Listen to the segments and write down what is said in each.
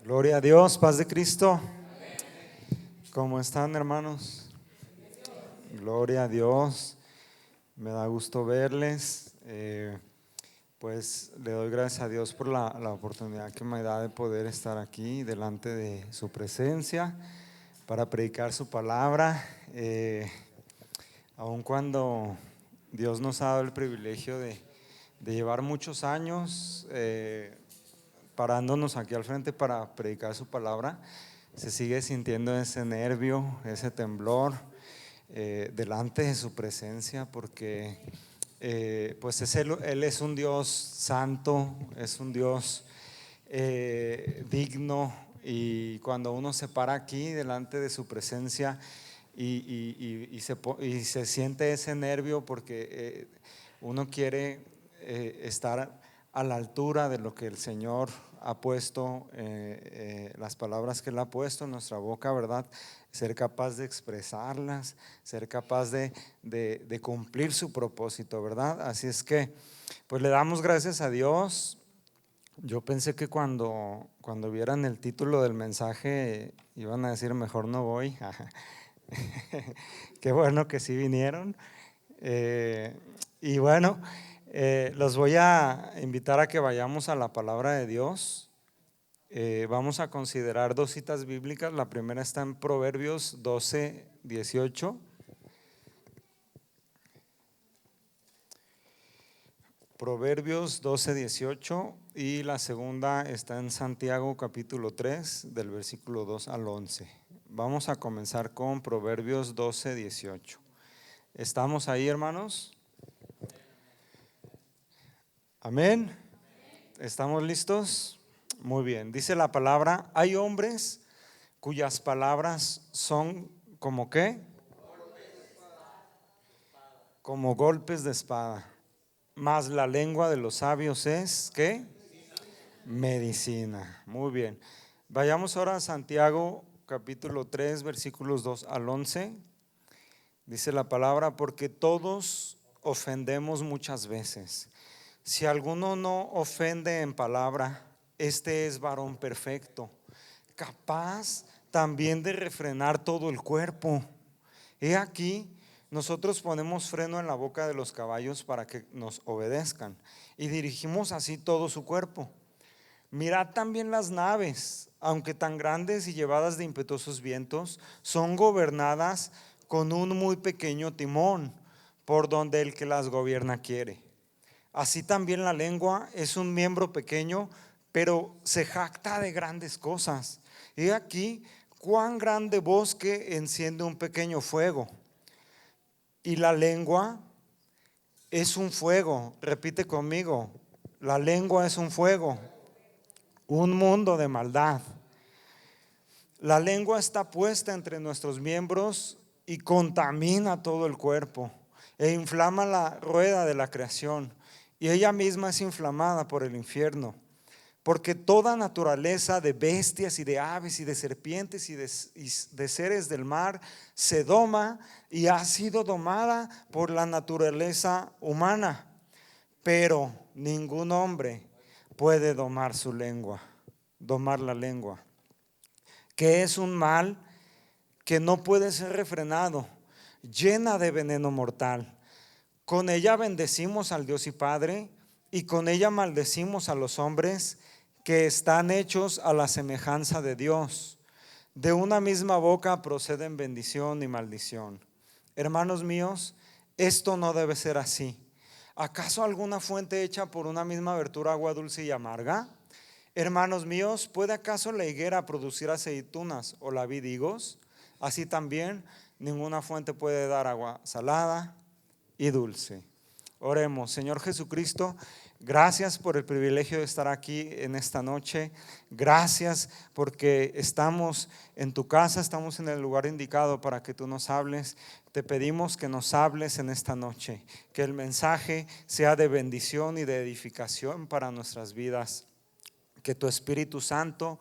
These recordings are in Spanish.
Gloria a Dios, paz de Cristo. ¿Cómo están, hermanos? Gloria a Dios. Me da gusto verles. Pues le doy gracias a Dios por la oportunidad que me da de poder estar aquí delante de su presencia para predicar su palabra. Aun cuando Dios nos ha dado el privilegio de llevar muchos años parándonos aquí al frente para predicar su palabra, se sigue sintiendo ese nervio, ese temblor delante de su presencia, porque pues Él es un Dios santo, es un Dios digno, y cuando uno se para aquí delante de su presencia y se siente ese nervio porque uno quiere estar a la altura de lo que el Señor ha puesto, las palabras que Él ha puesto en nuestra boca, ¿verdad? Ser capaz de expresarlas, ser capaz de cumplir su propósito, ¿verdad? Así es que, pues le damos gracias a Dios. Yo pensé que cuando vieran el título del mensaje iban a decir mejor no voy. Qué bueno que sí vinieron. Y bueno, los voy a invitar a que vayamos a la palabra de Dios. Vamos a considerar dos citas bíblicas. La primera está en Proverbios 12:18. Proverbios 12:18, y la segunda está en Santiago capítulo 3 del versículo 2 al 11. Vamos a comenzar con Proverbios 12:18. ¿Estamos ahí, hermanos? Amén. ¿Estamos listos? Muy bien. Dice la palabra: hay hombres cuyas palabras son como ¿qué? Como golpes de espada. Mas la lengua de los sabios es ¿qué? Medicina. Muy bien. Vayamos ahora a Santiago capítulo 3 versículos 2 al 11. Dice la palabra: porque todos ofendemos muchas veces. Si alguno no ofende en palabra, este es varón perfecto, capaz también de refrenar todo el cuerpo. He aquí, nosotros ponemos freno en la boca de los caballos para que nos obedezcan, y dirigimos así todo su cuerpo. Mirad también las naves, aunque tan grandes y llevadas de impetuosos vientos, son gobernadas con un muy pequeño timón, por donde el que las gobierna quiere. Así también la lengua es un miembro pequeño, pero se jacta de grandes cosas. He aquí cuán grande bosque enciende un pequeño fuego. Y la lengua es un fuego. Repite conmigo: la lengua es un fuego, un mundo de maldad. La lengua está puesta entre nuestros miembros y contamina todo el cuerpo e inflama la rueda de la creación, y ella misma es inflamada por el infierno. Porque toda naturaleza de bestias y de aves y de serpientes y de seres del mar se doma y ha sido domada por la naturaleza humana, pero ningún hombre puede domar su lengua, domar la lengua, que es un mal que no puede ser refrenado, llena de veneno mortal. Con ella bendecimos al Dios y Padre, y con ella maldecimos a los hombres que están hechos a la semejanza de Dios. De una misma boca proceden bendición y maldición. Hermanos míos, esto no debe ser así. ¿Acaso alguna fuente hecha por una misma abertura agua dulce y amarga? Hermanos míos, ¿puede acaso la higuera producir aceitunas o la vid higos? Así también ninguna fuente puede dar agua salada y dulce. Oremos. Señor Jesucristo, gracias por el privilegio de estar aquí en esta noche. Gracias porque estamos en tu casa, estamos en el lugar indicado para que tú nos hables. Te pedimos que nos hables en esta noche, que el mensaje sea de bendición y de edificación para nuestras vidas. Que tu Espíritu Santo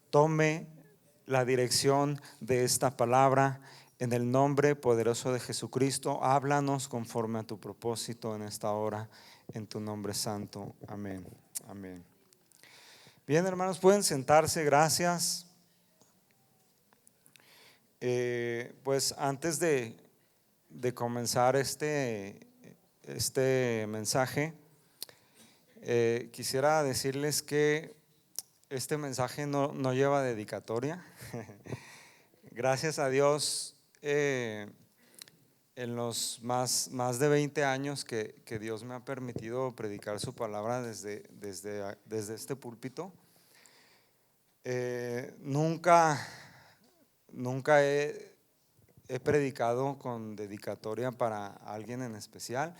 tome la dirección de esta palabra. En el nombre poderoso de Jesucristo, háblanos conforme a tu propósito en esta hora, en tu nombre santo. Amén. Amén. Bien, hermanos, pueden sentarse, gracias. Pues antes de comenzar este mensaje, quisiera decirles que este mensaje no lleva dedicatoria. Gracias a Dios, en los más de 20 años que Dios me ha permitido predicar su palabra desde este púlpito, nunca he predicado con dedicatoria para alguien en especial,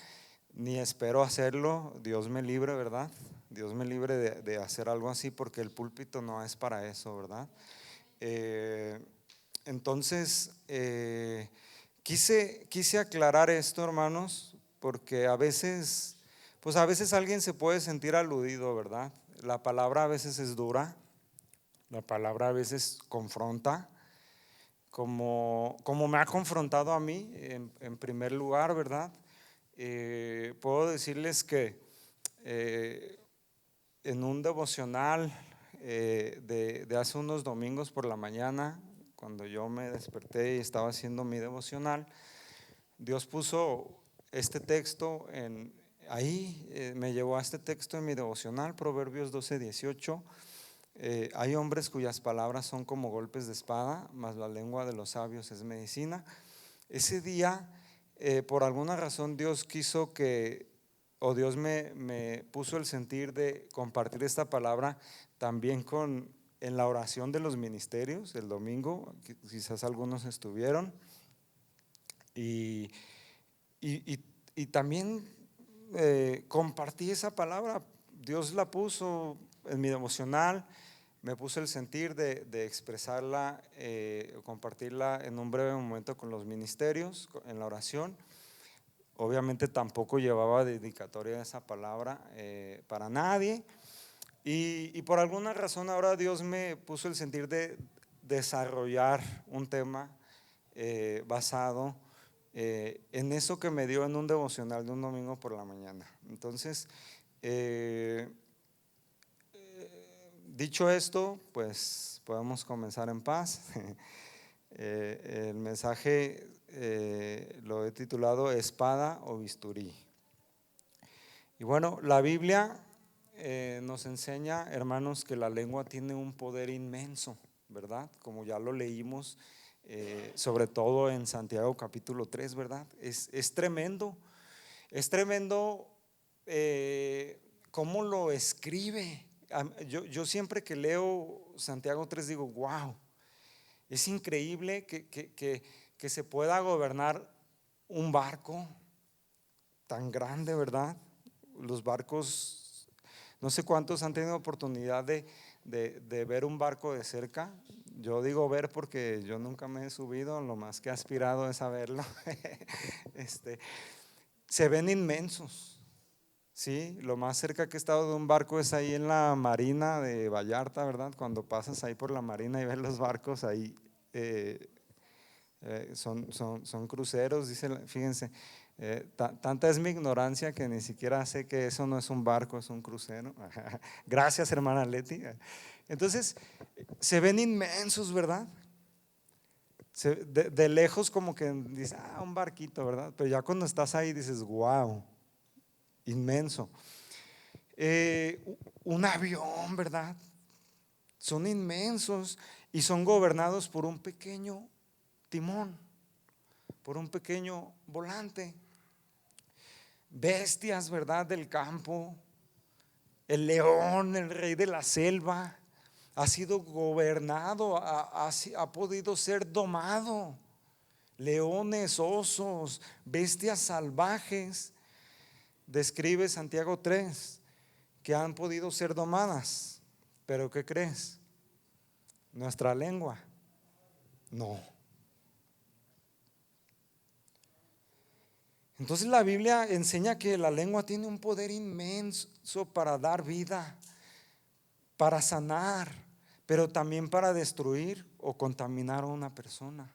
ni espero hacerlo. Dios me libre, ¿verdad? Dios me libre de hacer algo así, porque el púlpito no es para eso, ¿verdad? Entonces, quise aclarar esto, hermanos, porque a veces alguien se puede sentir aludido, ¿verdad? La palabra a veces es dura, la palabra a veces confronta, como me ha confrontado a mí en primer lugar, ¿verdad? Puedo decirles que en un devocional de hace unos domingos por la mañana, cuando yo me desperté y estaba haciendo mi devocional, Dios puso este texto ahí, me llevó a este texto en mi devocional, Proverbios 12:18. Hay hombres cuyas palabras son como golpes de espada, mas la lengua de los sabios es medicina. Ese día, por alguna razón, Dios quiso o Dios me puso el sentir de compartir esta palabra también en la oración de los ministerios el domingo. Quizás algunos estuvieron, y también compartí esa palabra. Dios la puso en mi devocional, me puso el sentir de expresarla, compartirla en un breve momento con los ministerios, en la oración. Obviamente tampoco llevaba dedicatoria a esa palabra para nadie, y por alguna razón ahora Dios me puso el sentir de desarrollar un tema basado en eso que me dio en un devocional de un domingo por la mañana. Entonces, dicho esto, pues podemos comenzar en paz. El mensaje lo he titulado Espada o Bisturí. Y bueno, la Biblia nos enseña, hermanos, que la lengua tiene un poder inmenso, ¿verdad? Como ya lo leímos, sobre todo en Santiago capítulo 3, ¿verdad? Es tremendo cómo lo escribe. Yo siempre que leo Santiago 3 digo, wow, es increíble que se pueda gobernar un barco tan grande, ¿verdad? Los barcos, no sé cuántos han tenido oportunidad de ver un barco de cerca. Yo digo ver porque yo nunca me he subido, lo más que he aspirado es a verlo. Se ven inmensos, ¿sí? Lo más cerca que he estado de un barco es ahí en la marina de Vallarta, ¿verdad? Cuando pasas ahí por la marina y ves los barcos ahí, son cruceros, fíjense. Tanta es mi ignorancia que ni siquiera sé que eso no es un barco, es un crucero. Gracias, hermana Leti. Entonces, se ven inmensos, ¿verdad? De lejos como que dices, un barquito, ¿verdad? Pero ya cuando estás ahí dices, wow, inmenso. Un avión, ¿verdad? Son inmensos y son gobernados por un pequeño timón, por un pequeño volante. Bestias, ¿verdad? Del campo, el león, el rey de la selva, ha sido gobernado, ha podido ser domado. Leones, osos, bestias salvajes, describe Santiago 3, que han podido ser domadas. Pero ¿qué crees? Nuestra lengua, no. Entonces la Biblia enseña que la lengua tiene un poder inmenso para dar vida, para sanar, pero también para destruir o contaminar a una persona.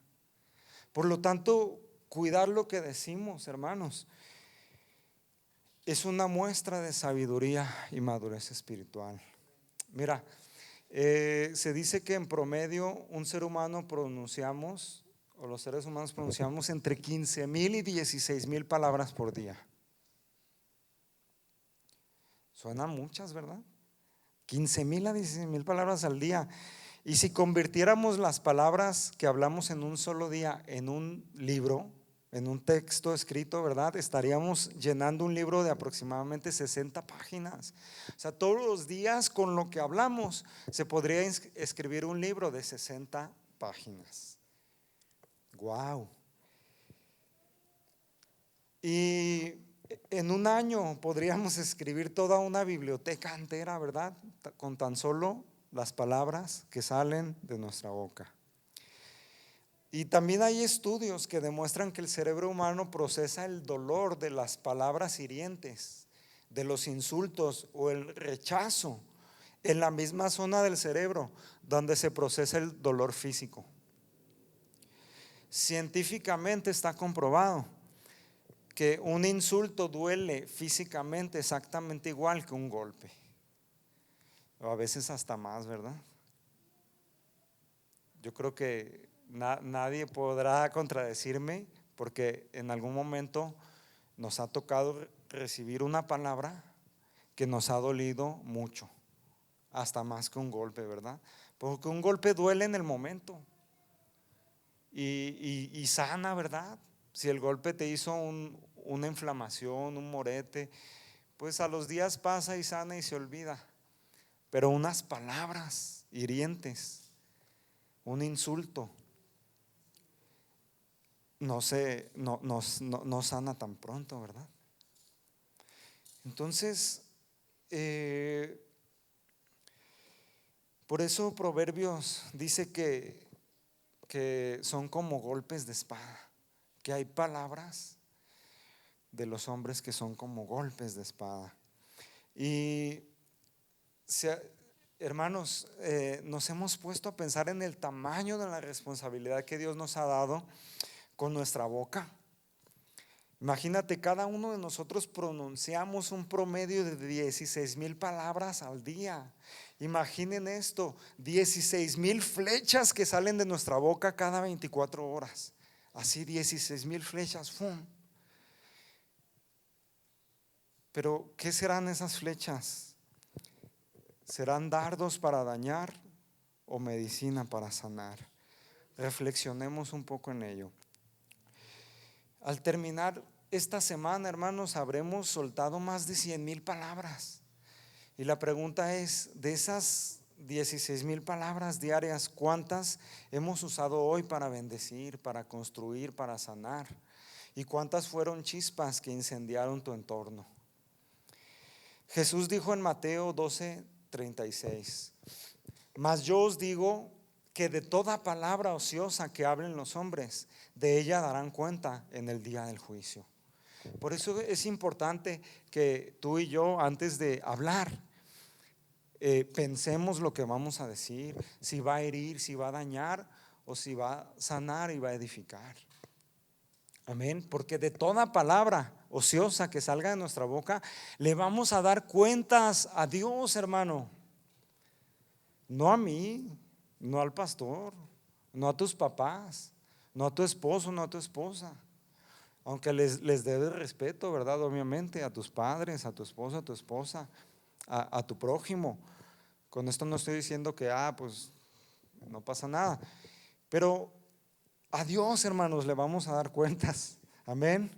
Por lo tanto, cuidar lo que decimos, hermanos, es una muestra de sabiduría y madurez espiritual. Mira, se dice que en promedio un ser humano pronunciamos, o los seres humanos pronunciamos entre 15,000 y 16,000 palabras por día. Suenan muchas, ¿verdad? 15,000 a 16,000 palabras al día. Y si convirtiéramos las palabras que hablamos en un solo día en un libro, en un texto escrito, ¿verdad? Estaríamos llenando un libro de aproximadamente 60 páginas. O sea, todos los días con lo que hablamos se podría escribir un libro de 60 páginas. ¡Wow! Y en un año podríamos escribir toda una biblioteca entera, ¿verdad? Con tan solo las palabras que salen de nuestra boca. Y también hay estudios que demuestran que el cerebro humano procesa el dolor de las palabras hirientes, de los insultos o el rechazo en la misma zona del cerebro donde se procesa el dolor físico. Científicamente está comprobado que un insulto duele físicamente exactamente igual que un golpe, o a veces hasta más, ¿verdad? Yo creo que nadie podrá contradecirme, porque en algún momento nos ha tocado recibir una palabra que nos ha dolido mucho, hasta más que un golpe, ¿verdad? Porque un golpe duele en el momento y sana, ¿verdad? Si el golpe te hizo una inflamación, un morete, pues a los días pasa y sana y se olvida. Pero unas palabras hirientes, un insulto, no sana tan pronto, ¿verdad? Entonces, por eso Proverbios dice que son como golpes de espada, que hay palabras de los hombres que son como golpes de espada. Y hermanos, nos hemos puesto a pensar en el tamaño de la responsabilidad que Dios nos ha dado con nuestra boca. Imagínate, cada uno de nosotros pronunciamos un promedio de 16,000 palabras al día. Imaginen esto, 16,000 flechas que salen de nuestra boca cada 24 horas. Así 16,000 flechas, ¡fum! Pero ¿qué serán esas flechas? ¿Serán dardos para dañar o medicina para sanar? Reflexionemos un poco en ello. Al terminar esta semana, hermanos, habremos soltado más de 100,000 palabras. Y la pregunta es, de esas 16,000 palabras diarias, ¿cuántas hemos usado hoy para bendecir, para construir, para sanar? ¿Y cuántas fueron chispas que incendiaron tu entorno? Jesús dijo en Mateo 12:36, mas yo os digo que de toda palabra ociosa que hablen los hombres, de ella darán cuenta en el día del juicio. Por eso es importante que tú y yo, antes de hablar, pensemos lo que vamos a decir, si va a herir, si va a dañar, o si va a sanar y va a edificar. Amén, porque de toda palabra ociosa que salga de nuestra boca, le vamos a dar cuentas a Dios, hermano. No a mí, no al pastor, no a tus papás, no a tu esposo, no a tu esposa. Aunque les debes respeto, ¿verdad? Obviamente, a tus padres, a tu esposo, a tu esposa, a tu prójimo. Con esto no estoy diciendo que, pues no pasa nada. Pero a Dios, hermanos, le vamos a dar cuentas. Amén.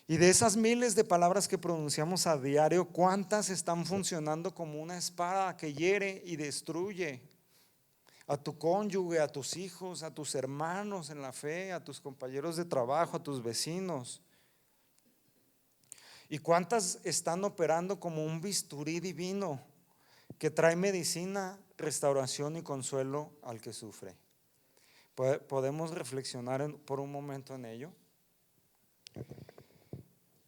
Y de esas miles de palabras que pronunciamos a diario, ¿cuántas están funcionando como una espada que hiere y destruye a tu cónyuge, a tus hijos, a tus hermanos en la fe, a tus compañeros de trabajo, a tus vecinos? ¿Y cuántas están operando como un bisturí divino que trae medicina, restauración y consuelo al que sufre? ¿Podemos reflexionar por un momento en ello?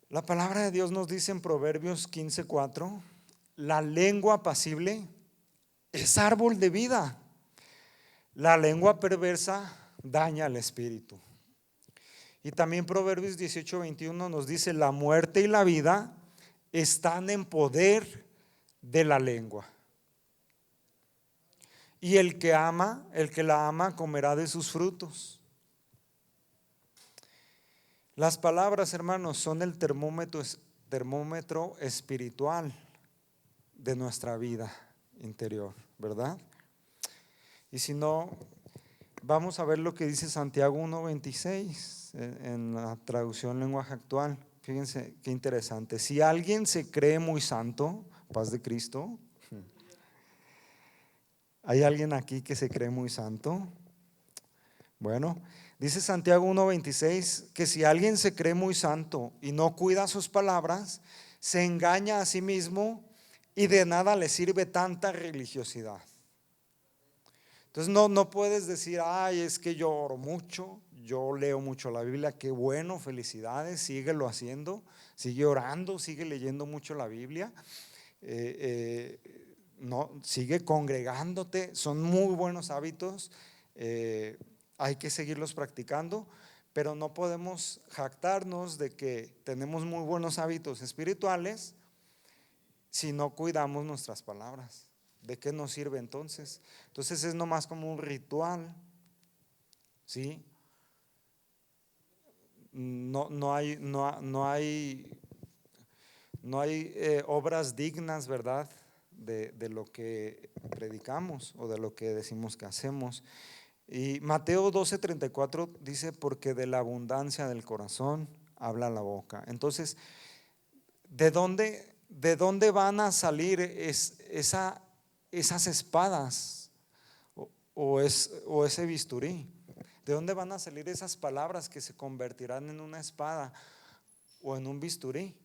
La palabra de Dios nos dice en Proverbios 15:4, la lengua apacible es árbol de vida, la lengua perversa daña al espíritu. Y también Proverbios 18:21 nos dice, la muerte y la vida están en poder de la lengua. Y el que la ama, comerá de sus frutos. Las palabras, hermanos, son el termómetro espiritual de nuestra vida interior, ¿verdad? Y si no, vamos a ver lo que dice Santiago 1:26 en la traducción lenguaje actual. Fíjense qué interesante. Si alguien se cree muy santo, paz de Cristo. ¿Hay alguien aquí que se cree muy santo? Bueno, dice Santiago 1:26 que si alguien se cree muy santo y no cuida sus palabras, se engaña a sí mismo y de nada le sirve tanta religiosidad. Entonces no puedes decir, ay, es que yo oro mucho, yo leo mucho la Biblia, qué bueno, felicidades, síguelo haciendo, sigue orando, sigue leyendo mucho la Biblia, no, sigue congregándote, son muy buenos hábitos, hay que seguirlos practicando, pero no podemos jactarnos de que tenemos muy buenos hábitos espirituales si no cuidamos nuestras palabras. ¿De qué nos sirve entonces? Entonces es nomás como un ritual, ¿sí? No hay obras dignas, ¿verdad? De lo que predicamos o de lo que decimos que hacemos. Y Mateo 12:34 dice, porque de la abundancia del corazón habla la boca. Entonces, ¿de dónde van a salir esas espadas o ese bisturí? ¿De dónde van a salir esas palabras que se convertirán en una espada o en un bisturí?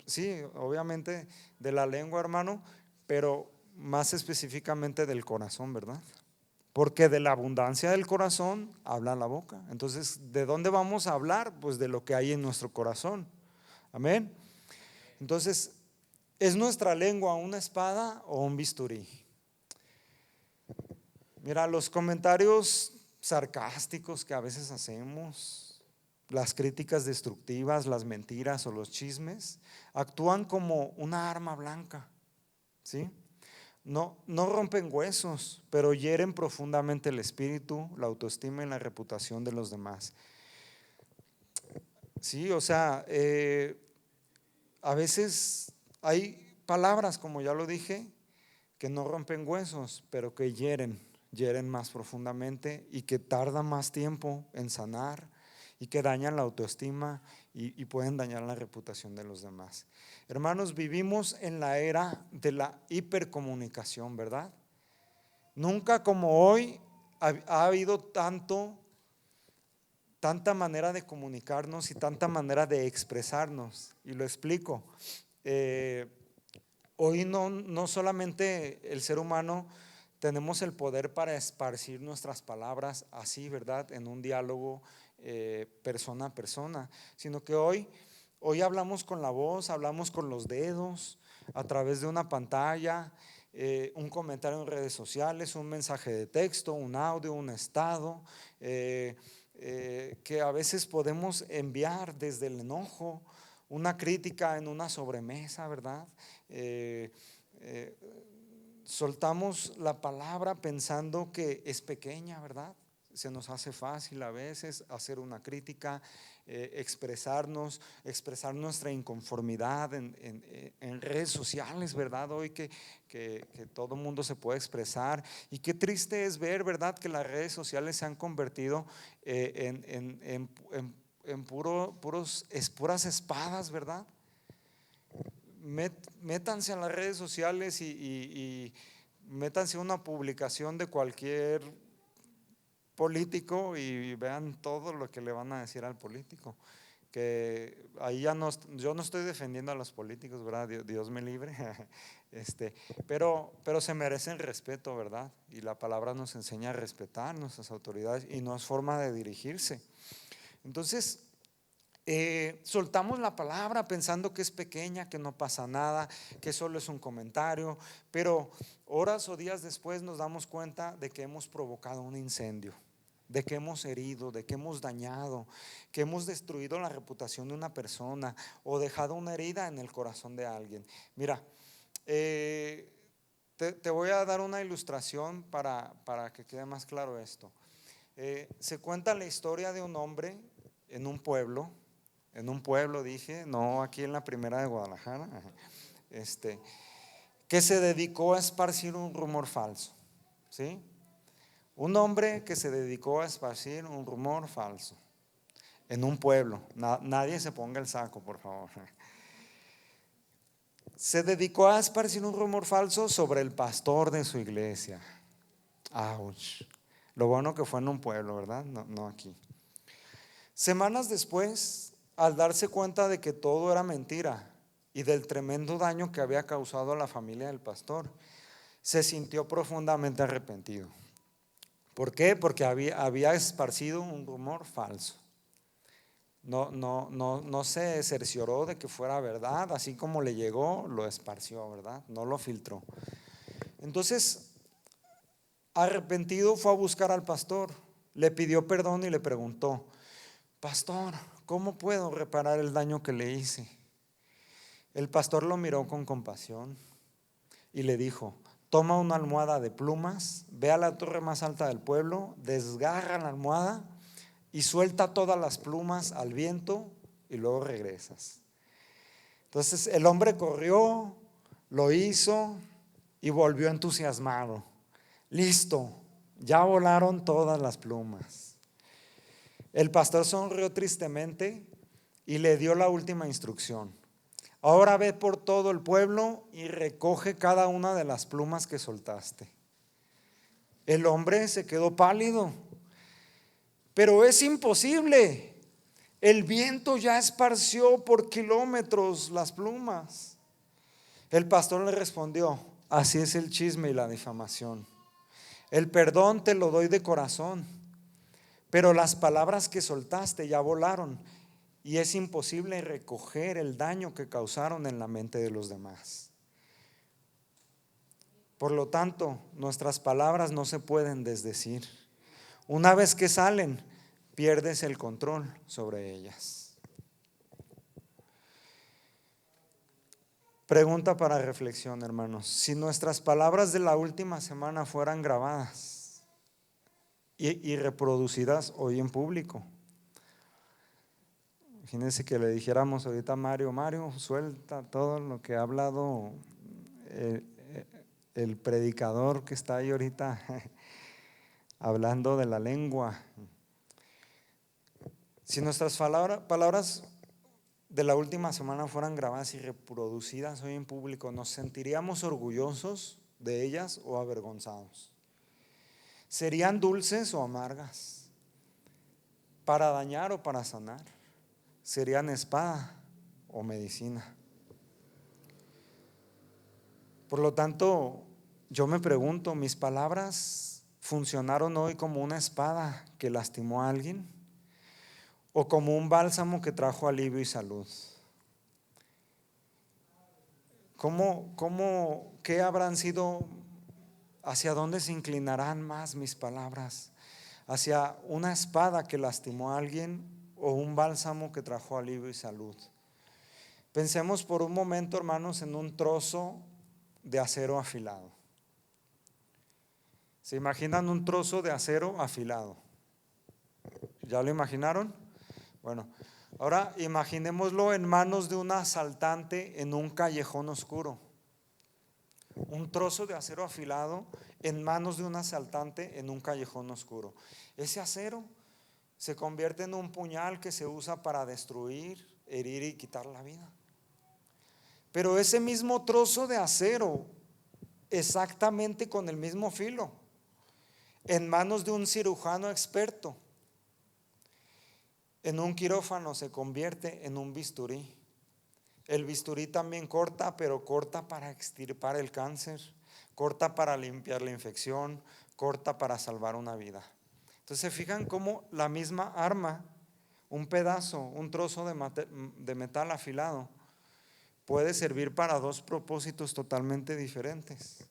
Sí, obviamente de la lengua, hermano, pero más específicamente del corazón, ¿verdad? Porque de la abundancia del corazón habla la boca. Entonces, ¿de dónde vamos a hablar? Pues de lo que hay en nuestro corazón. Amén. Entonces, ¿es nuestra lengua una espada o un bisturí? Mira, los comentarios sarcásticos que a veces hacemos, las críticas destructivas, las mentiras o los chismes, actúan como una arma blanca, ¿sí? No rompen huesos, pero hieren profundamente el espíritu, la autoestima y la reputación de los demás. Sí, o sea, a veces hay palabras, como ya lo dije, que no rompen huesos, pero que hieren más profundamente y que tardan más tiempo en sanar y que dañan la autoestima y pueden dañar la reputación de los demás. Hermanos, vivimos en la era de la hipercomunicación, ¿verdad? Nunca como hoy ha habido tanta manera de comunicarnos y tanta manera de expresarnos. Y lo explico. Hoy no solamente el ser humano tenemos el poder para esparcir nuestras palabras así, ¿verdad? En un diálogo persona a persona, sino que hoy hablamos con la voz, hablamos con los dedos, a través de una pantalla, un comentario en redes sociales, un mensaje de texto, un audio, un estado, que a veces podemos enviar desde el enojo, una crítica en una sobremesa, ¿verdad? Eh, eh, Soltamos la palabra pensando que es pequeña, ¿verdad? Se nos hace fácil a veces hacer una crítica, expresar nuestra inconformidad en redes sociales, ¿verdad? Hoy que todo el mundo se puede expresar. Y qué triste es ver, ¿verdad? Que las redes sociales se han convertido en puras espadas, ¿verdad? Métanse a las redes sociales y métanse a una publicación de cualquier político y vean todo lo que le van a decir al político. Que ahí yo no estoy defendiendo a los políticos, ¿verdad? Dios me libre. Pero se merecen respeto, ¿verdad? Y la palabra nos enseña a respetar nuestras autoridades y no es forma de dirigirse. Entonces, soltamos la palabra pensando que es pequeña, que no pasa nada, que solo es un comentario, pero horas o días después nos damos cuenta de que hemos provocado un incendio, de que hemos herido, de que hemos dañado, que hemos destruido la reputación de una persona o dejado una herida en el corazón de alguien. Mira, te voy a dar una ilustración para que quede más claro esto. Se cuenta la historia de un hombre en un pueblo dije, no aquí en la primera de Guadalajara, que se dedicó a esparcir un rumor falso, ¿sí? Un hombre que se dedicó a esparcir un rumor falso en un pueblo. Nadie se ponga el saco, por favor. Se dedicó a esparcir un rumor falso sobre el pastor de su iglesia. ¡Auch! Lo bueno que fue en un pueblo, ¿verdad? No aquí. Semanas después, al darse cuenta de que todo era mentira y del tremendo daño que había causado a la familia del pastor, se sintió profundamente arrepentido. ¿Por qué? Porque había esparcido un rumor falso. No se cercioró de que fuera verdad, así como le llegó, lo esparció, ¿verdad? No lo filtró. Entonces, arrepentido, fue a buscar al pastor, le pidió perdón y le preguntó: pastor, ¿cómo puedo reparar el daño que le hice? El pastor lo miró con compasión y le dijo: toma una almohada de plumas, ve a la torre más alta del pueblo, desgarra la almohada y suelta todas las plumas al viento y luego regresas. Entonces el hombre corrió, lo hizo y volvió entusiasmado. Listo, ya volaron todas las plumas. El pastor sonrió tristemente y le dio la última instrucción: ahora ve por todo el pueblo y recoge cada una de las plumas que soltaste. El hombre se quedó pálido. Pero es imposible. El viento ya esparció por kilómetros las plumas. El pastor le respondió: así es el chisme y la difamación. El perdón te lo doy de corazón, pero las palabras que soltaste ya volaron y es imposible recoger el daño que causaron en la mente de los demás. Por lo tanto, nuestras palabras no se pueden desdecir. Una vez que salen, pierdes el control sobre ellas. Pregunta para reflexión, hermanos: si nuestras palabras de la última semana fueran grabadas y reproducidas hoy en público, imagínense que le dijéramos ahorita a Mario, suelta todo lo que ha hablado el predicador que está ahí ahorita hablando de la lengua. Si nuestras palabras de la última semana fueran grabadas y reproducidas hoy en público, ¿nos sentiríamos orgullosos de ellas o avergonzados? ¿Serían dulces o amargas? ¿Para dañar o para sanar? ¿Serían espada o medicina? Por lo tanto, yo me pregunto: ¿mis palabras funcionaron hoy como una espada que lastimó a alguien o como un bálsamo que trajo alivio y salud? ¿Qué habrán sido? ¿Hacia dónde se inclinarán más mis palabras? ¿Hacia una espada que lastimó a alguien o un bálsamo que trajo alivio y salud? Pensemos por un momento, hermanos, en un trozo de acero afilado. ¿Se imaginan un trozo de acero afilado? ¿Ya lo imaginaron? Bueno, ahora imaginémoslo en manos de un asaltante en un callejón oscuro. Un trozo de acero afilado en manos de un asaltante en un callejón oscuro. Ese acero se convierte en un puñal que se usa para destruir, herir y quitar la vida. Pero ese mismo trozo de acero, exactamente con el mismo filo, en manos de un cirujano experto, en un quirófano se convierte en un bisturí. El bisturí también corta, pero corta para extirpar el cáncer, corta para limpiar la infección, corta para salvar una vida. Entonces, ¿se fijan cómo la misma arma, un pedazo, un trozo de metal afilado, puede servir para dos propósitos totalmente diferentes?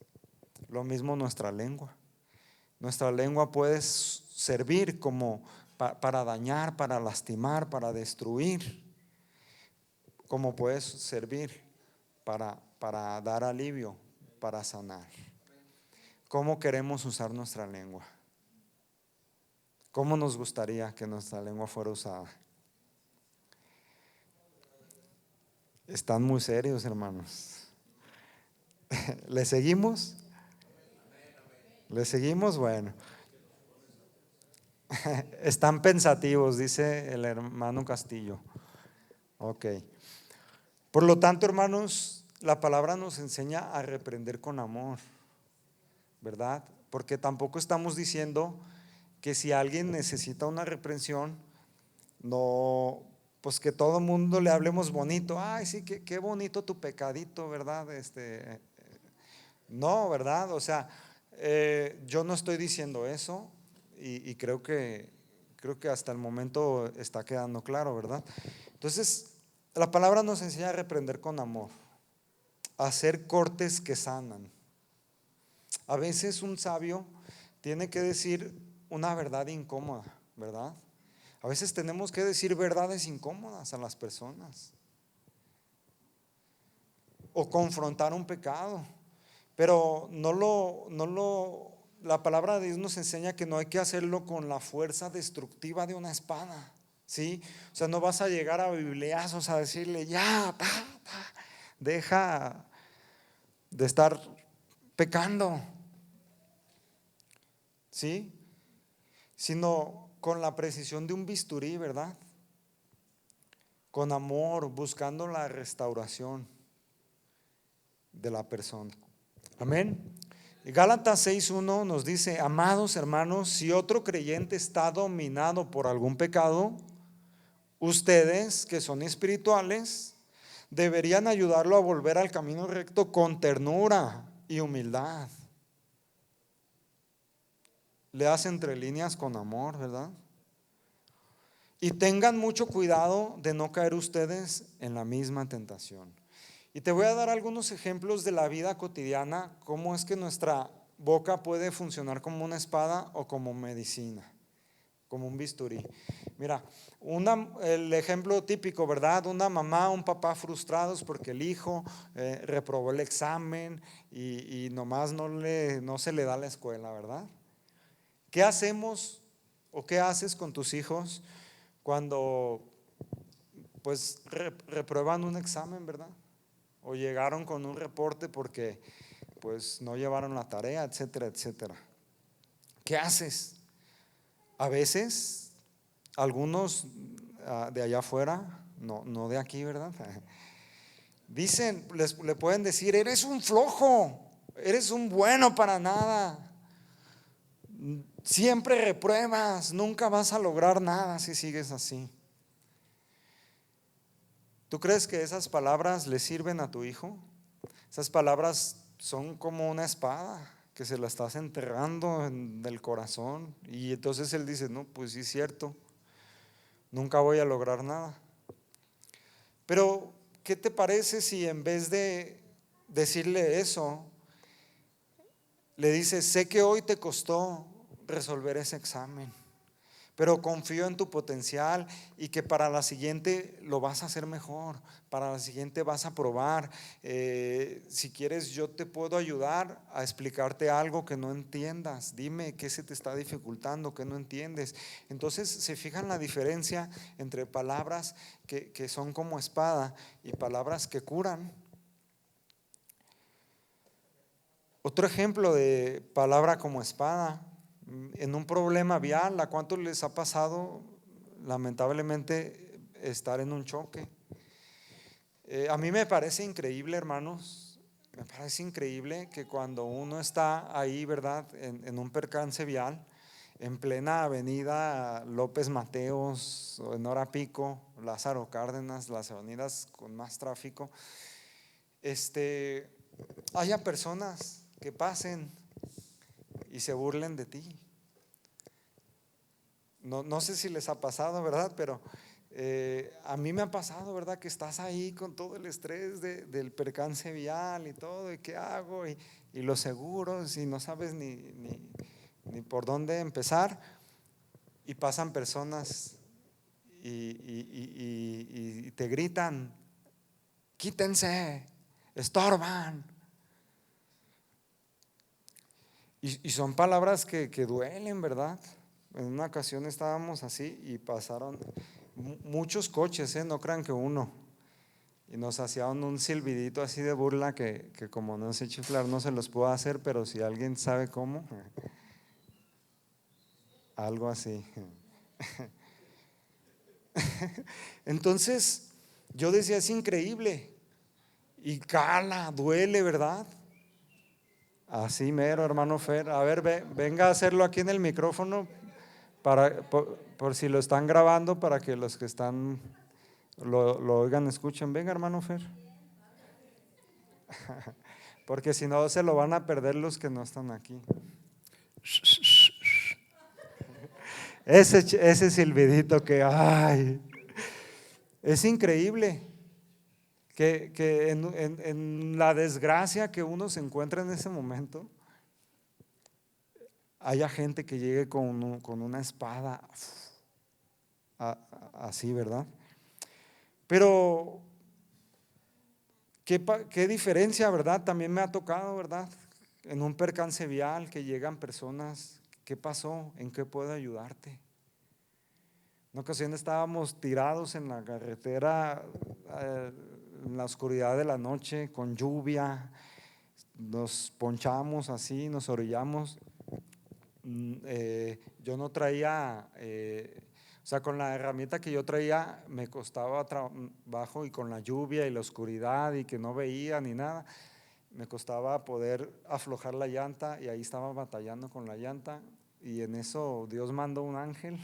Lo mismo nuestra lengua. Nuestra lengua puede servir como para dañar, para lastimar, para destruir, como puede servir para dar alivio, para sanar. ¿cómo queremos usar nuestra lengua? ¿Cómo nos gustaría que nuestra lengua fuera usada? Están muy serios, hermanos. ¿Le seguimos? ¿Le seguimos? Bueno. Están pensativos, dice el hermano Castillo. Ok. Por lo tanto, hermanos, la palabra nos enseña a reprender con amor, ¿verdad? Porque tampoco estamos diciendo que si alguien necesita una reprensión, no, pues que todo el mundo le hablemos bonito. Ay, sí, qué bonito tu pecadito, ¿verdad? No, ¿verdad? O sea, yo no estoy diciendo eso y creo que hasta el momento está quedando claro, ¿verdad? Entonces, la palabra nos enseña a reprender con amor, a hacer cortes que sanan. A veces un sabio tiene que decir una verdad incómoda, ¿verdad? A veces tenemos que decir verdades incómodas a las personas o confrontar un pecado, pero la palabra de Dios nos enseña que no hay que hacerlo con la fuerza destructiva de una espada, ¿sí? O sea, no vas a llegar a bibliazos a decirle, ya, deja de estar pecando, ¿sí? Sino con la precisión de un bisturí, ¿verdad? Con amor, buscando la restauración de la persona. Amén. Gálatas 6:1 nos dice: amados hermanos, si otro creyente está dominado por algún pecado, ustedes que son espirituales deberían ayudarlo a volver al camino recto con ternura y humildad. Le hace entre líneas con amor, ¿verdad? Y tengan mucho cuidado de no caer ustedes en la misma tentación. Y te voy a dar algunos ejemplos de la vida cotidiana, cómo es que nuestra boca puede funcionar como una espada o como medicina, como un bisturí. Mira, el ejemplo típico, ¿verdad? Una mamá, un papá frustrados porque el hijo reprobó el examen y nomás no se le da la escuela, ¿verdad? ¿Qué hacemos o qué haces con tus hijos cuando pues reprueban un examen, ¿verdad? O llegaron con un reporte porque pues no llevaron la tarea, etcétera, etcétera. ¿Qué haces? A veces, algunos de allá afuera, no de aquí, ¿verdad? Dicen, le pueden decir, eres un flojo, eres un bueno para nada, siempre repruebas, nunca vas a lograr nada si sigues así. ¿Tú crees que esas palabras le sirven a tu hijo? Esas palabras son como una espada que se la estás enterrando en el corazón. Y entonces él dice, no, pues sí es cierto, nunca voy a lograr nada. Pero, ¿qué te parece si en vez de decirle eso, le dices, sé que hoy te costó resolver ese examen, pero confío en tu potencial y que para la siguiente lo vas a hacer mejor, para la siguiente vas a probar. Si quieres, yo te puedo ayudar a explicarte algo que no entiendas. Dime qué se te está dificultando, qué no entiendes. Entonces se fijan la diferencia entre palabras que son como espada y palabras que curan. Otro ejemplo de palabra como espada, en un problema vial, ¿a cuántos les ha pasado lamentablemente estar en un choque? A mí me parece increíble, hermanos, me parece increíble que cuando uno está ahí, ¿verdad? En un percance vial, en plena avenida López Mateos, o en hora pico, Lázaro Cárdenas, las avenidas con más tráfico, haya personas que pasen y se burlen de ti. No sé si les ha pasado, ¿verdad? Pero a mí me ha pasado, ¿verdad? Que estás ahí con todo el estrés del percance vial y todo, y qué hago, y los seguros, y no sabes ni por dónde empezar, y pasan personas y te gritan, quítense, estorban. Y son palabras que duelen, ¿verdad? En una ocasión estábamos así y pasaron muchos coches, no crean que uno. Y nos hacían un silbidito así de burla que como no sé chiflar no se los puedo hacer, pero si alguien sabe cómo, algo así. Entonces yo decía, es increíble y cala, duele, ¿verdad? Así mero, hermano Fer. A ver, venga a hacerlo aquí en el micrófono por si lo están grabando, para que los que están lo oigan, escuchen. Venga, hermano Fer. Porque si no se lo van a perder los que no están aquí. Ese silbidito que, ay, es increíble que en la desgracia que uno se encuentra en ese momento, haya gente que llegue con una espada así, ¿verdad? Pero qué diferencia, ¿verdad? También me ha tocado, ¿verdad? En un percance vial que llegan personas, ¿qué pasó? ¿En qué puedo ayudarte? Una ocasión estábamos tirados en la carretera, en la oscuridad de la noche, con lluvia, nos ponchamos así, nos orillamos. Yo no traía, o sea, con la herramienta que yo traía me costaba trabajo, y con la lluvia y la oscuridad y que no veía ni nada, me costaba poder aflojar la llanta, y ahí estaba batallando con la llanta, y en eso Dios mandó un ángel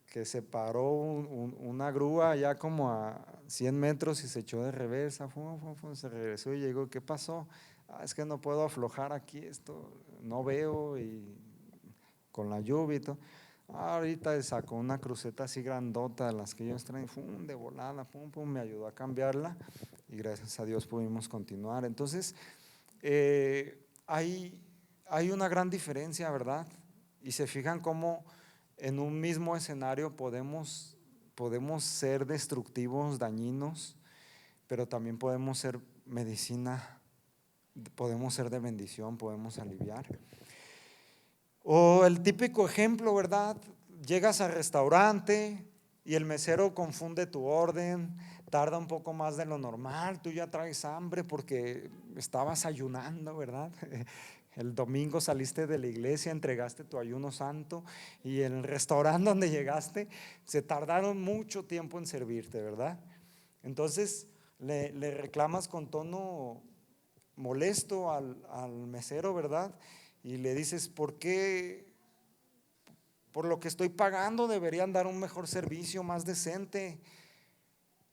que se paró una grúa ya como a 100 metros y se echó de reversa, se regresó y llegó. ¿Qué pasó? Es que no puedo aflojar aquí esto, no veo, y con la lluvia y todo. Ahorita sacó una cruceta así grandota de las que ellos traen, de volada, me ayudó a cambiarla, y gracias a Dios pudimos continuar. Entonces, hay una gran diferencia, ¿verdad? Y se fijan cómo en un mismo escenario podemos ser destructivos, dañinos, pero también podemos ser medicina, podemos ser de bendición, podemos aliviar. O el típico ejemplo, ¿verdad? Llegas al restaurante y el mesero confunde tu orden, tarda un poco más de lo normal, tú ya traes hambre porque estabas ayunando, ¿verdad? El domingo saliste de la iglesia, entregaste tu ayuno santo, y en el restaurante donde llegaste se tardaron mucho tiempo en servirte, ¿verdad? Entonces le reclamas con tono molesto al mesero, ¿verdad? Y le dices, ¿por qué? Por lo que estoy pagando deberían dar un mejor servicio, más decente.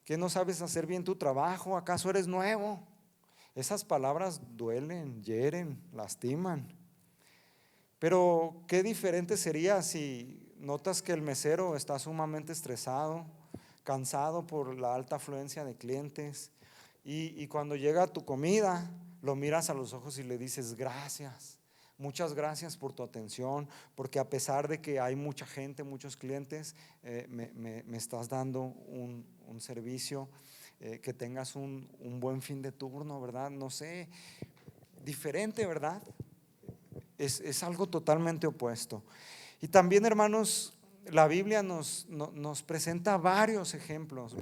¿Qué no sabes hacer bien tu trabajo? ¿Acaso eres nuevo? Esas palabras duelen, hieren, lastiman. Pero qué diferente sería si notas que el mesero está sumamente estresado, cansado por la alta afluencia de clientes, y cuando llega tu comida lo miras a los ojos y le dices, gracias, muchas gracias por tu atención, porque a pesar de que hay mucha gente, muchos clientes, me estás dando un servicio, que tengas un buen fin de turno, ¿verdad? No sé, diferente, ¿verdad? Es algo totalmente opuesto. Y también, hermanos, la Biblia nos presenta varios ejemplos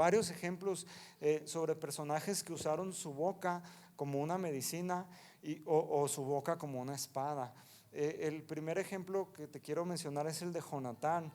sobre personajes que usaron su boca como una medicina, o su boca como una espada. El primer ejemplo que te quiero mencionar es el de Jonatán.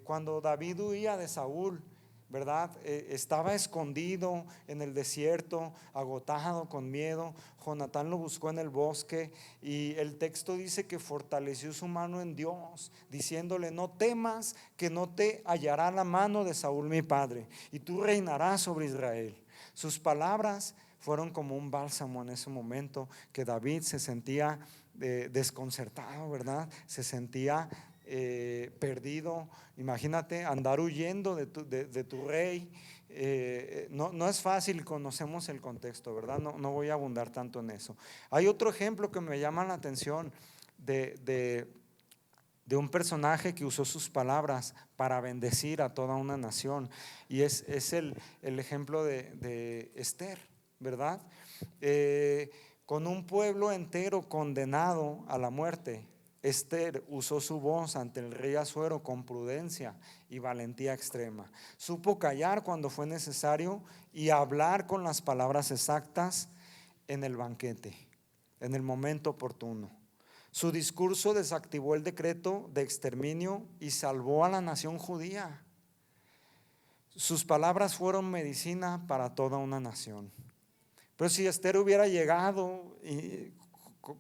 Cuando David huía de Saúl, ¿verdad? Estaba escondido en el desierto, agotado, con miedo. Jonatán lo buscó en el bosque, y el texto dice que fortaleció su mano en Dios, diciéndole, no temas, que no te hallará la mano de Saúl mi padre, y tú reinarás sobre Israel. Sus palabras fueron como un bálsamo en ese momento, que David se sentía desconcertado, ¿verdad? Se sentía perdido. Imagínate andar huyendo de tu rey. No es fácil, conocemos el contexto, ¿verdad? No voy a abundar tanto en eso. Hay otro ejemplo que me llama la atención de un personaje que usó sus palabras para bendecir a toda una nación, y es el ejemplo de Esther, ¿verdad? Con un pueblo entero condenado a la muerte, Esther usó su voz ante el rey Asuero con prudencia y valentía extrema. Supo callar cuando fue necesario y hablar con las palabras exactas en el banquete, en el momento oportuno. Su discurso desactivó el decreto de exterminio y salvó a la nación judía. Sus palabras fueron medicina para toda una nación. Pero si Esther hubiera llegado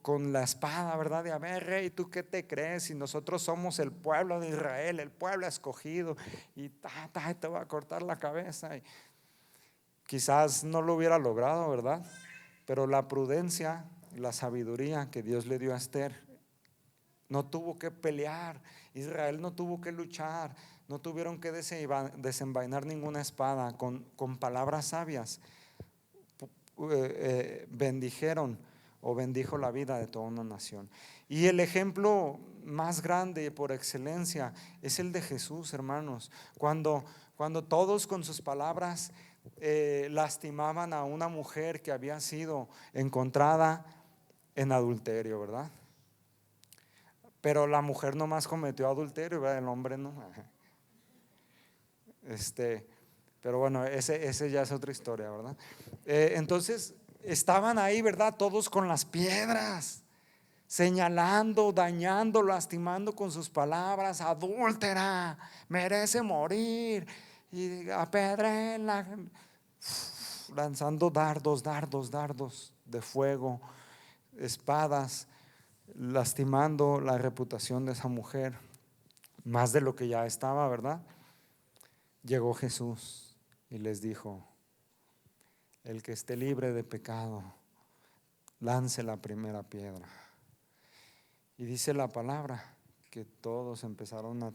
con la espada, ¿verdad? De a ver, rey, ¿tú qué te crees? Si nosotros somos el pueblo de Israel, el pueblo escogido, y te voy a cortar la cabeza. Y quizás no lo hubiera logrado, ¿verdad? Pero la prudencia, la sabiduría que Dios le dio a Esther, no tuvo que pelear. Israel no tuvo que luchar, no tuvieron que desenvainar ninguna espada. Con palabras sabias bendijeron o bendijo la vida de toda una nación. Y el ejemplo más grande por excelencia es el de Jesús, hermanos. Cuando todos con sus palabras lastimaban a una mujer que había sido encontrada en adulterio, ¿verdad? Pero la mujer nomás cometió adulterio, ¿verdad? El hombre no. Pero bueno, ese ya es otra historia, ¿verdad? Entonces estaban ahí, ¿verdad? Todos con las piedras, señalando, dañando, lastimando con sus palabras: adúltera, merece morir, y apedréenla, lanzando dardos de fuego, espadas, lastimando la reputación de esa mujer, más de lo que ya estaba, ¿verdad? Llegó Jesús y les dijo: el que esté libre de pecado, lance la primera piedra. Y dice la palabra que todos empezaron a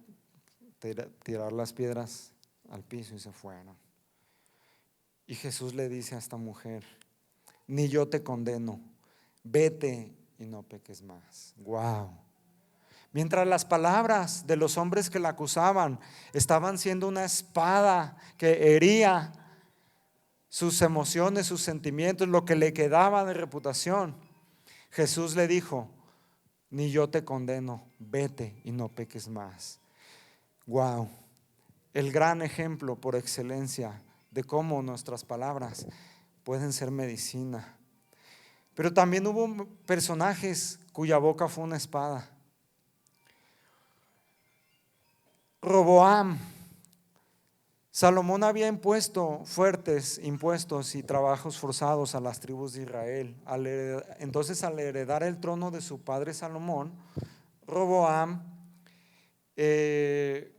tirar las piedras al piso y se fueron. Y Jesús le dice a esta mujer: ni yo te condeno, vete y no peques más. Wow. Mientras las palabras de los hombres que la acusaban estaban siendo una espada que hería sus emociones, sus sentimientos, lo que le quedaba de reputación, Jesús le dijo: ni yo te condeno, vete y no peques más. Wow. El gran ejemplo por excelencia de cómo nuestras palabras pueden ser medicina. Pero también hubo personajes cuya boca fue una espada. Roboam. Salomón había impuesto fuertes impuestos y trabajos forzados a las tribus de Israel. Entonces, al heredar el trono de su padre Salomón, Roboam, el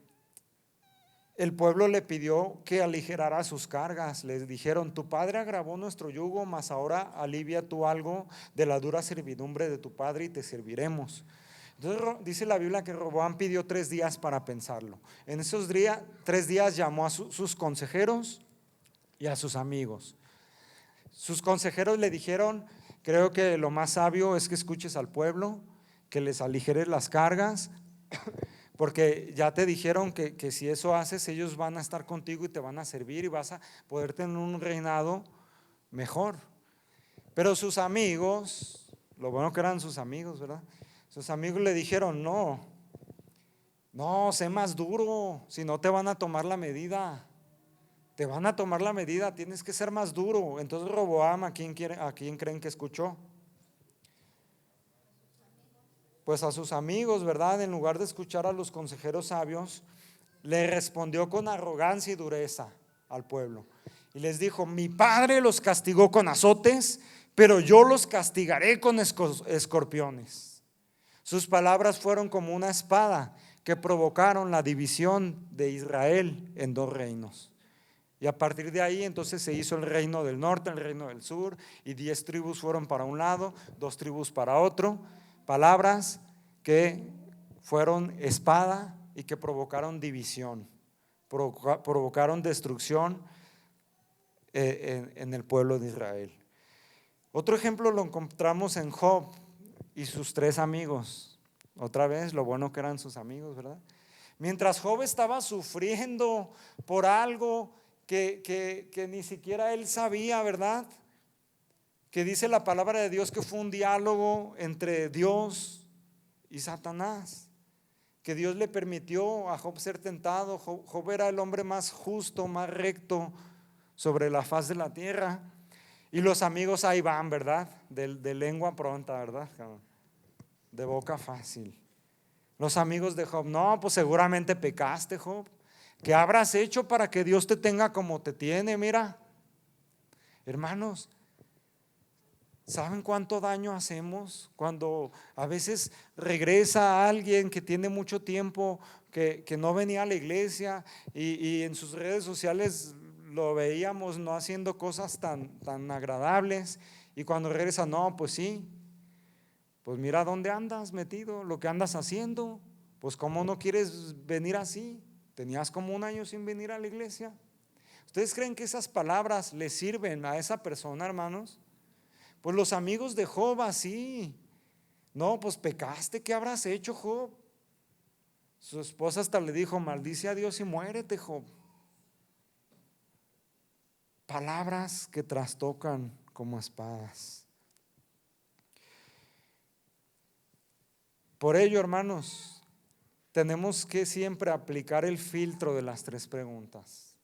pueblo le pidió que aligerara sus cargas. Les dijeron: tu padre agravó nuestro yugo, mas ahora alivia tú algo de la dura servidumbre de tu padre y te serviremos. Entonces dice la Biblia que Roboam pidió 3 días para pensarlo. En esos 3 días llamó a sus consejeros y a sus amigos. Sus consejeros le dijeron: creo que lo más sabio es que escuches al pueblo, que les aligeres las cargas, porque ya te dijeron que si eso haces, ellos van a estar contigo y te van a servir y vas a poder tener un reinado mejor. Pero sus amigos, lo bueno que eran sus amigos, ¿verdad? Sus amigos le dijeron: no, sé más duro, si no te van a tomar la medida. Te van a tomar la medida, tienes que ser más duro. Entonces Roboam, ¿a quién creen que escuchó? Pues a sus amigos, ¿verdad? En lugar de escuchar a los consejeros sabios, le respondió con arrogancia y dureza al pueblo. Y les dijo: mi padre los castigó con azotes, pero yo los castigaré con escorpiones. Sus palabras fueron como una espada que provocaron la división de Israel en 2 reinos. Y a partir de ahí entonces se hizo el reino del norte, el reino del sur, y 10 tribus fueron para un lado, 2 tribus para otro. Palabras que fueron espada y que provocaron división, provocaron destrucción en el pueblo de Israel. Otro ejemplo lo encontramos en Job y sus 3 amigos. Otra vez, lo bueno que eran sus amigos, ¿verdad? Mientras Job estaba sufriendo por algo que ni siquiera él sabía, ¿verdad? que dice la palabra de Dios que fue un diálogo entre Dios y Satanás, que Dios le permitió a Job ser tentado. Job era el hombre más justo, más recto sobre la faz de la tierra, y los amigos ahí van, ¿verdad? De lengua pronta, ¿verdad? De boca fácil. Los amigos de Job: no, pues seguramente pecaste, Job. ¿Qué habrás hecho para que Dios te tenga como te tiene? Mira, hermanos, ¿saben cuánto daño hacemos cuando a veces regresa alguien que tiene mucho tiempo, que no venía a la iglesia, y en sus redes sociales lo veíamos no haciendo cosas tan agradables, y cuando regresa, no, pues sí, pues mira dónde andas metido, lo que andas haciendo, pues cómo no quieres venir así, tenías como un año sin venir a la iglesia. ¿Ustedes creen que esas palabras le sirven a esa persona, hermanos? Pues los amigos de Job así: no, pues pecaste, ¿qué habrás hecho, Job? Su esposa hasta le dijo: maldice a Dios y muérete, Job. Palabras que trastocan como espadas. Por ello, hermanos, tenemos que siempre aplicar el filtro de las 3 preguntas.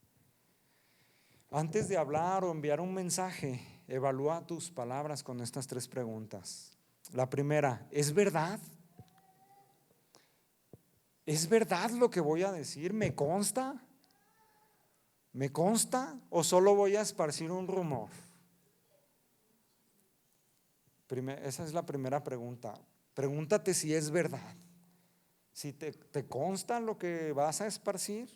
Antes de hablar o enviar un mensaje, evalúa tus palabras con estas 3 preguntas. La primera: ¿es verdad? ¿Es verdad lo que voy a decir? ¿Me consta? ¿Me consta o solo voy a esparcir un rumor? Esa es la primera pregunta. Pregúntate si es verdad, si te consta lo que vas a esparcir,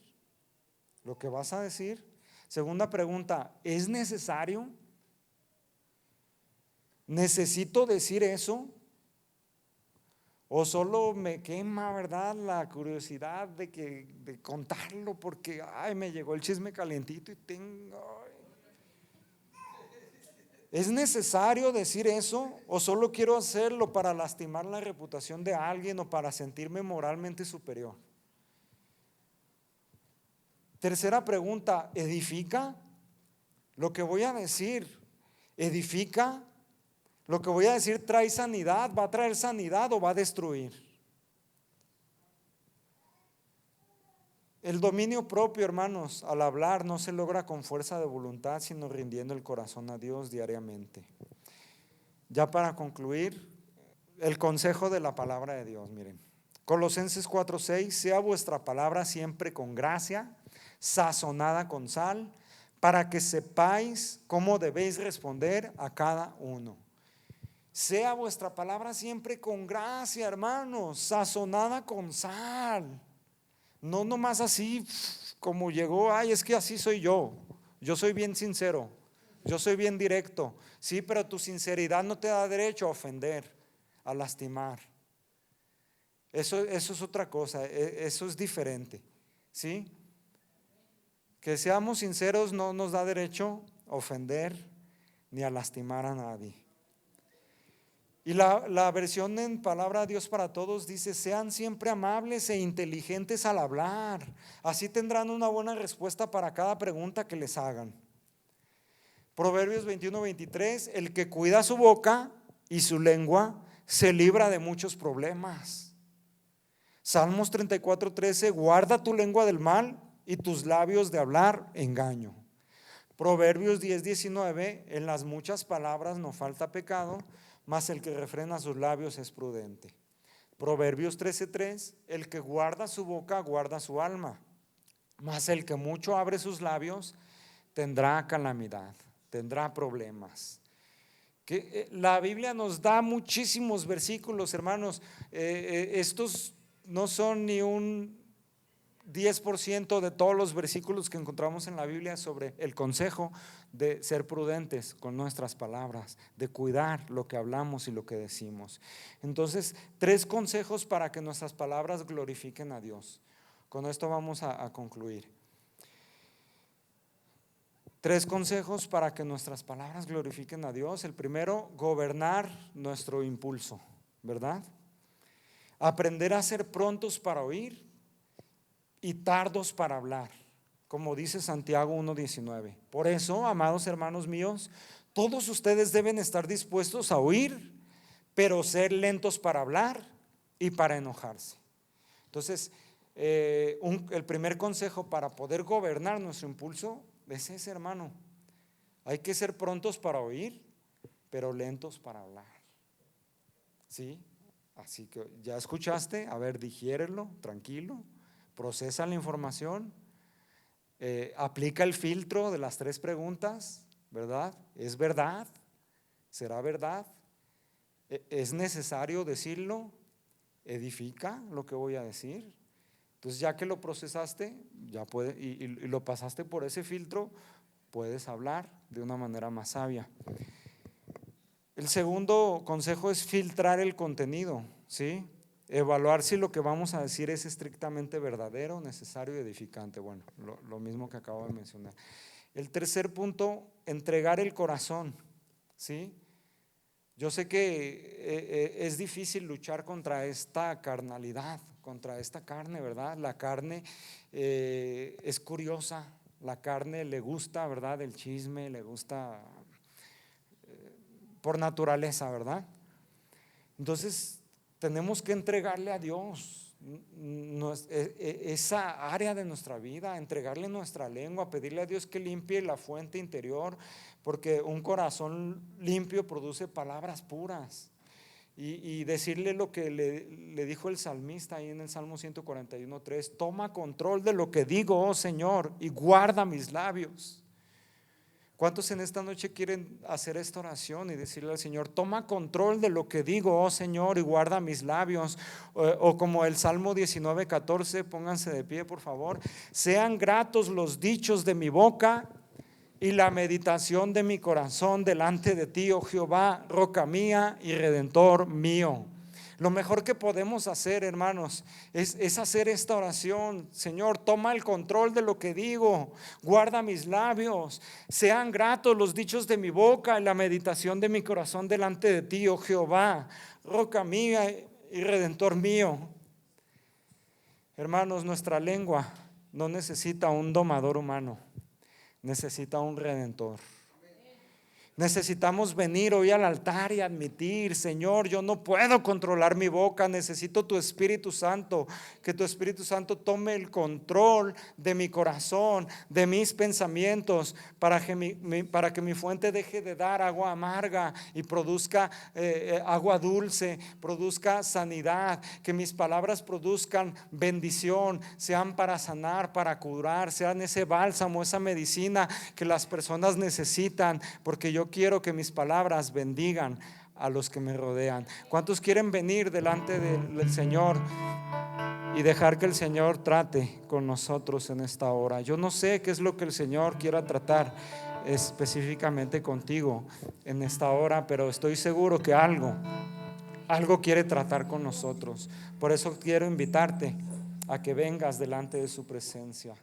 lo que vas a decir. Segunda pregunta: ¿es necesario? ¿Necesito decir eso? ¿O solo me quema, verdad, la curiosidad de contarlo porque me llegó el chisme calientito y tengo? ¿Es necesario decir eso o solo quiero hacerlo para lastimar la reputación de alguien o para sentirme moralmente superior? Tercera pregunta: ¿edifica? ¿Lo que voy a decir edifica? ¿Lo que voy a decir trae sanidad? ¿Va a traer sanidad o va a destruir? El dominio propio, hermanos, al hablar no se logra con fuerza de voluntad, sino rindiendo el corazón a Dios diariamente. Ya para concluir, el consejo de la palabra de Dios, miren. Colosenses 4:6: sea vuestra palabra siempre con gracia, sazonada con sal, para que sepáis cómo debéis responder a cada uno. Sea vuestra palabra siempre con gracia, hermanos, sazonada con sal. No nomás así como llegó: es que así soy yo soy bien sincero, yo soy bien directo. Sí, pero tu sinceridad no te da derecho a ofender, a lastimar. Eso es otra cosa, eso es diferente, ¿sí? Que seamos sinceros no nos da derecho a ofender ni a lastimar a nadie. Y la versión en Palabra de Dios para Todos dice: sean siempre amables e inteligentes al hablar, así tendrán una buena respuesta para cada pregunta que les hagan. Proverbios 21:23: el que cuida su boca y su lengua se libra de muchos problemas. Salmos 34:13: guarda tu lengua del mal y tus labios de hablar engaño. Proverbios 10:19: en las muchas palabras no falta pecado, mas el que refrena sus labios es prudente. Proverbios 13:3: el que guarda su boca guarda su alma, mas el que mucho abre sus labios tendrá calamidad, tendrá problemas. La Biblia nos da muchísimos versículos, hermanos. Estos no son ni un 10% de todos los versículos que encontramos en la Biblia sobre el consejo de ser prudentes con nuestras palabras, de cuidar lo que hablamos y lo que decimos. Entonces, 3 consejos para que nuestras palabras glorifiquen a Dios. Con esto vamos a concluir. 3 consejos para que nuestras palabras glorifiquen a Dios. El primero: gobernar nuestro impulso, ¿verdad? Aprender a ser prontos para oír y tardos para hablar, como dice Santiago 1:19. Por eso, amados hermanos míos, todos ustedes deben estar dispuestos a oír, pero ser lentos para hablar y para enojarse. Entonces, el primer consejo para poder gobernar nuestro impulso es ese, hermano. Hay que ser prontos para oír, pero lentos para hablar. ¿Sí? Así que ya escuchaste, a ver, digiérelo, tranquilo, procesa la información, aplica el filtro de las 3 preguntas, ¿verdad? ¿Es verdad? ¿Será verdad? ¿Es necesario decirlo? ¿Edifica lo que voy a decir? Entonces, ya que lo procesaste, ya y lo pasaste por ese filtro, puedes hablar de una manera más sabia. El segundo consejo es filtrar el contenido, ¿sí? Evaluar si lo que vamos a decir es estrictamente verdadero, necesario y edificante. Bueno, lo mismo que acabo de mencionar. El tercer punto, entregar el corazón, ¿sí? Yo sé que es difícil luchar contra esta carnalidad, contra esta carne, ¿verdad? La carne es curiosa, la carne le gusta, ¿verdad? El chisme, le gusta por naturaleza, ¿verdad? Entonces tenemos que entregarle a Dios esa área de nuestra vida, entregarle nuestra lengua, pedirle a Dios que limpie la fuente interior, porque un corazón limpio produce palabras puras. Y decirle lo que le dijo el salmista ahí en el Salmo 141:3: toma control de lo que digo, oh Señor, y guarda mis labios. ¿Cuántos en esta noche quieren hacer esta oración y decirle al Señor: toma control de lo que digo, oh Señor, y guarda mis labios? O como el Salmo 19:14, pónganse de pie por favor: sean gratos los dichos de mi boca y la meditación de mi corazón delante de ti, oh Jehová, roca mía y redentor mío. Lo mejor que podemos hacer, hermanos, es hacer esta oración: Señor, toma el control de lo que digo, guarda mis labios, sean gratos los dichos de mi boca y la meditación de mi corazón delante de ti, oh Jehová, roca mía y redentor mío. Hermanos, nuestra lengua no necesita un domador humano, necesita un redentor. Necesitamos venir hoy al altar y admitir: Señor, yo no puedo controlar mi boca, necesito tu Espíritu Santo, que tu Espíritu Santo tome el control de mi corazón, de mis pensamientos, para que mi fuente deje de dar agua amarga y produzca agua dulce, produzca sanidad, que mis palabras produzcan bendición, sean para sanar, para curar, sean ese bálsamo, esa medicina que las personas necesitan, porque yo quiero que mis palabras bendigan a los que me rodean. ¿Cuántos quieren venir delante del Señor y dejar que el Señor trate con nosotros en esta hora? Yo no sé qué es lo que el Señor quiera tratar específicamente contigo en esta hora, pero estoy seguro que algo quiere tratar con nosotros. Por eso quiero invitarte a que vengas delante de su presencia.